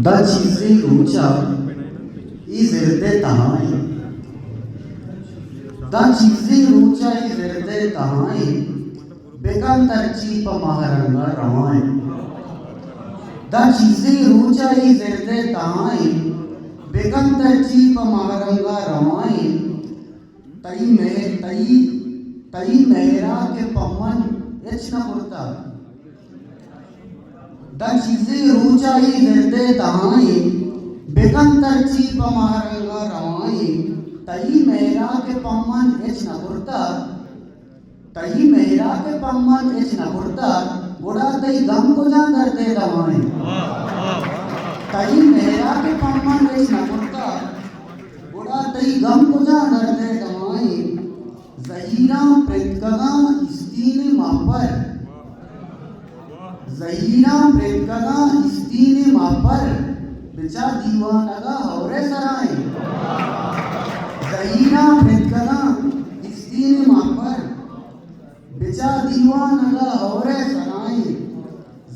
Da çizdiği uçak izirde tahay. Da çizdiği uçak izirde tahay. Bekan tercih pemaharangan ramai. Da çizdiği uçak izirde tahay. Bekan tercih pemaharangan ramai. तई मेरा के पम्मन एचना पुरता दा चीज़े रूचाई ज़िर्दे तहाई bacon तरची पमारंगा रवाई तई मेरा के पम्मन एचना पुरता तई मेरा के पम्मन एचना पुरता गोड़ा तई गम को जा दर्दे दवाई तई मेरा के पम्मन एचना पुरता गोड़ा तई गम को जा दर्दे दवाई ज़हीरा प्रेतकगा इस्तीने मापर ज़हीरा प्रेतकगा इस्तीने मापर बेचा दीवानगा हौरे सराय ज़हीरा प्रेतकगा इस्तीने मापर बेचा दीवानगा हौरे सराय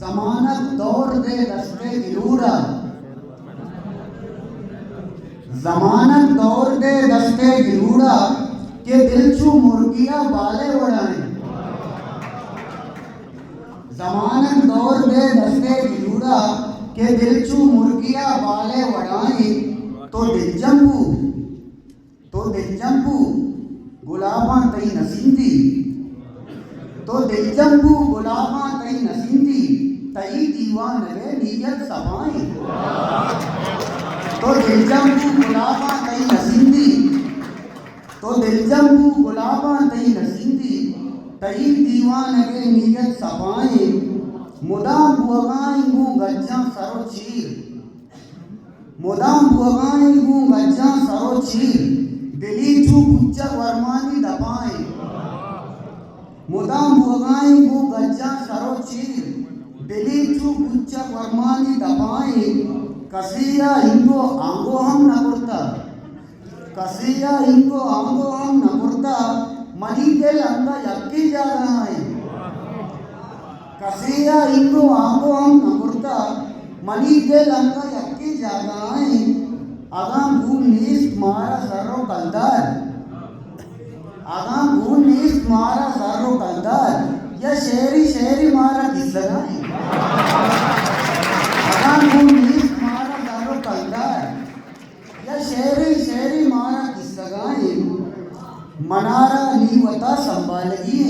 ज़मानत दौर दे दस्ते गिरूरा ज़मानत दौर दे दस्ते गिरूरा के दिलचू मुर्गिया बाले उड़ाए जमानत दौर दे दस्ते गिरूड़ा के दिलचू मुर्गिया बाले उड़ाए तो दिलजंबू गुलाबा तई नसींदी तो दिलजंबू गुलाबा तई नसींदी तई दीवान रे नीयत सफाई तो दिलजंबू गुलाबा तई नसींदी तो दिलजंबू गुलाबा तई नसींदी तई दीवान के नीयत सफाए मुदाम बुआगाई गु गज्जा सरो चीर मुदाम बुआगाई गु गज्जा सरो चीर दिली चू गुच्चा वर्मानी दबाए मुदाम बुआगाई गु गज्जा सरो चीर दिली चू गुच्चा वर्मानी दबाए कसिया इंगो आंगो हम न करता कसिया इंगो आंगो हम न करता मनी के अंदा यक्की जा रहा है कसिया इंगो आंगो हम न करता मनी के अंदा यक्की जा रहा है आगाम भूल नीस मारा सर्रो कलदार आगाम भूल नीस मारा सर्रो कलदार या शेरी मारा किस लगा है आगाम भूल नीस मारा सर्रो कलदार या शेरी मारा किस लगा है मनारा नीवता संभालगी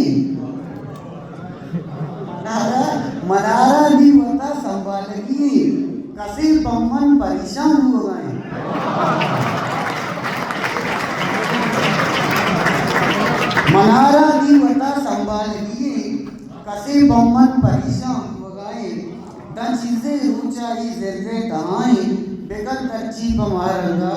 मनारा नीवता संभालगी कसी पम्मन परेशान हो गए मनारा नीवता संभालगी कसी पम्मन परेशान हो गए दन चीज़े ऊंचाई ज़िर्दे तहाई बेगन तरची पमारंगा